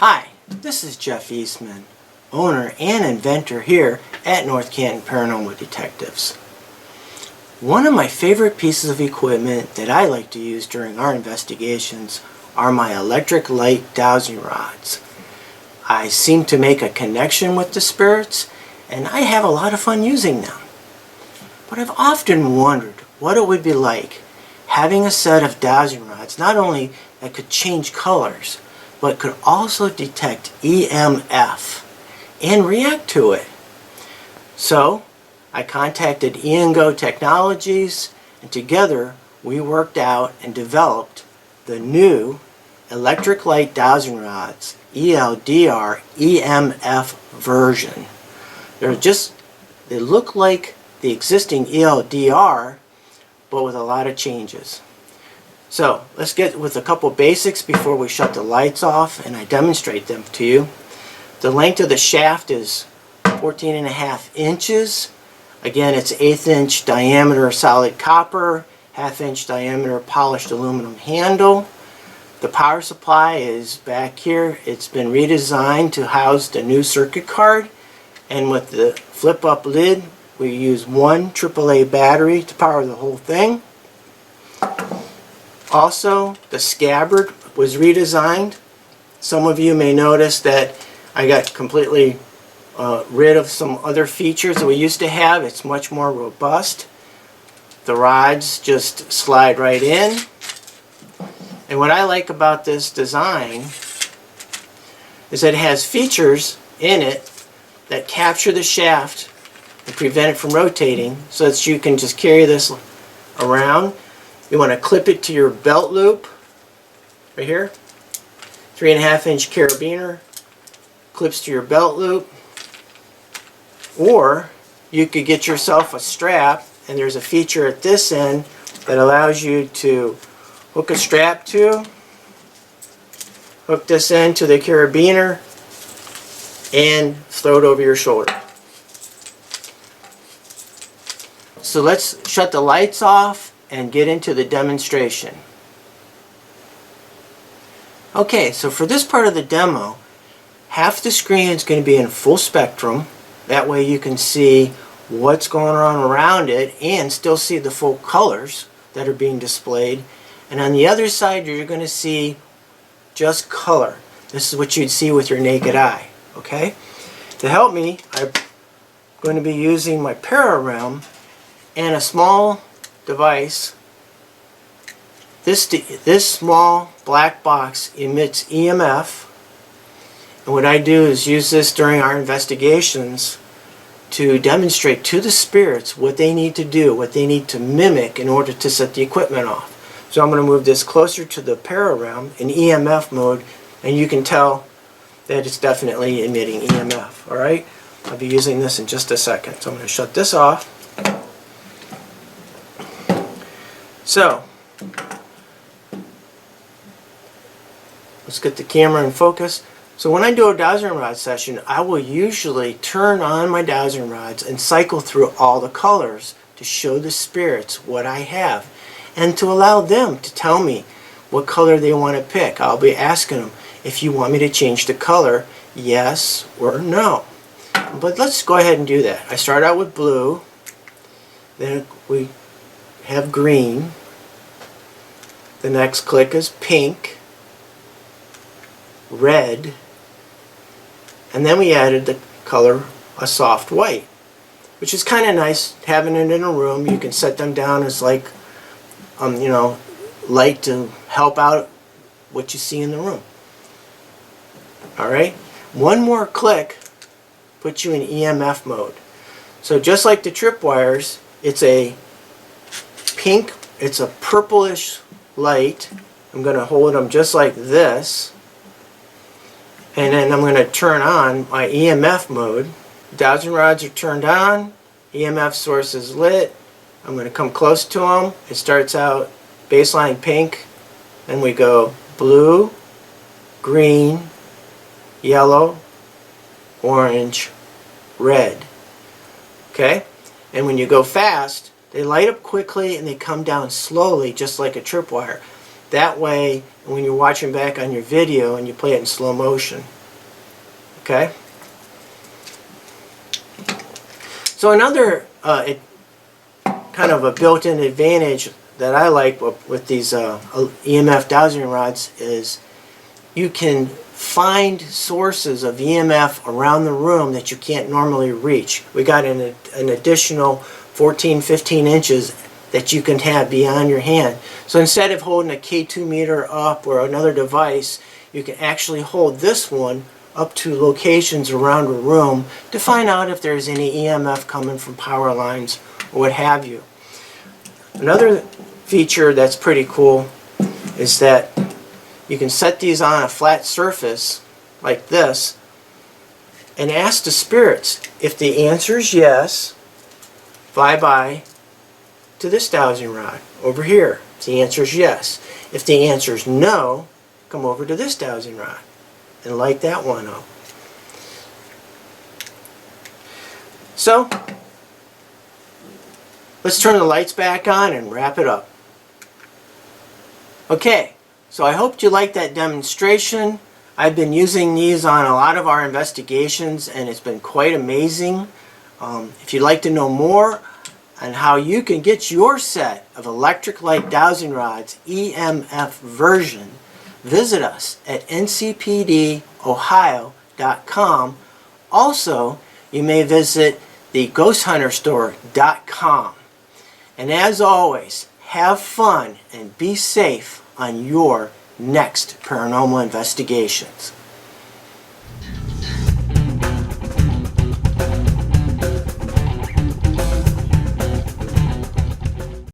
Hi, this is Jeff Eastman, owner and inventor here at North Canton Paranormal Detectives. One of my favorite pieces of equipment that I like to use during our investigations are my electric light dowsing rods. I seem to make a connection with the spirits, and I have a lot of fun using them. But I've often wondered what it would be like having a set of dowsing rods not only that could change colors, but could also detect EMF and react to it. So I contacted E&Go Technologies, and together we worked out and developed the new Electric Light Dowsing Rods ELDR EMF version. They look like the existing ELDR, but with a lot of changes. So let's get with a couple basics before we shut the lights off and I demonstrate them to you. The length of the shaft is 14.5 inches. Again, it's 1/8 inch diameter solid copper, 1/2 inch diameter polished aluminum handle. The power supply is back here. It's been redesigned to house the new circuit card, and with the flip up lid we use one AAA battery to power the whole thing. Also, the Scabbard was redesigned. Some of you may notice that I got completely rid of some other features that we used to have. It's much more robust. The rods just slide right in. And what I like about this design is that it has features in it that capture the shaft and prevent it from rotating, so that you can just carry this around. You want to clip it to your belt loop right here. 3.5 inch carabiner clips to your belt loop, or you could get yourself a strap, and there's a feature at this end that allows you to hook a strap to, hook this end to the carabiner, and throw it over your shoulder. So let's shut the lights off and get into the demonstration. Okay, so for this part of the demo, half the screen is going to be in full spectrum. That way you can see what's going on around it and still see the full colors that are being displayed. And on the other side you're going to see just color. This is what you'd see with your naked eye. Okay? To help me, I'm going to be using my Realm and a small device. This small black box emits EMF, and what I do is use this during our investigations to demonstrate to the spirits what they need to do, what they need to mimic in order to set the equipment off. So I'm going to move this closer to the Realm in EMF mode, and you can tell that it's definitely emitting EMF. Alright, I'll be using this in just a second. So I'm going to shut this off. So let's get the camera in focus. So when I do a dowsing rod session, I will usually turn on my dowsing rods and cycle through all the colors to show the spirits what I have, and to allow them to tell me what color they want to pick. I'll be asking them, if you want me to change the color, yes or no. But let's go ahead and do that. I start out with blue, then we have green, the next click is pink, red, and then we added the color a soft white, which is kind of nice having it in a room. You can set them down as like light to help out what you see in the room. Alright, one more click puts you in EMF mode. So just like the tripwires, it's a pink, it's a purplish light. I'm going to hold them just like this, and then I'm going to turn on my EMF mode. Dowsing rods are turned on, EMF source is lit. I'm going to come close to them. It starts out baseline pink, then we go blue, green, yellow, orange, red. Okay? And when you go fast, they light up quickly and they come down slowly, just like a tripwire. That way, when you're watching back on your video and you play it in slow motion. Okay? So another kind of a built-in advantage that I like with these EMF dowsing rods is you can find sources of EMF around the room that you can't normally reach. We got an additional 14-15 inches that you can have beyond your hand. So instead of holding a K2 meter up or another device, you can actually hold this one up to locations around a room to find out if there's any EMF coming from power lines or what have you. Another feature that's pretty cool is that you can set these on a flat surface like this and ask the spirits. If the answer is yes, fly by to this dowsing rod over here. If the answer is yes. If the answer is no, come over to this dowsing rod and light that one up. So, let's turn the lights back on and wrap it up. Okay, so I hope you liked that demonstration. I've been using these on a lot of our investigations and it's been quite amazing. If you'd like to know more on how you can get your set of Electric Light Dowsing Rods EMF version, visit us at ncpdohio.com. Also, you may visit the ghosthunterstore.com. And as always, have fun and be safe on your next paranormal investigations.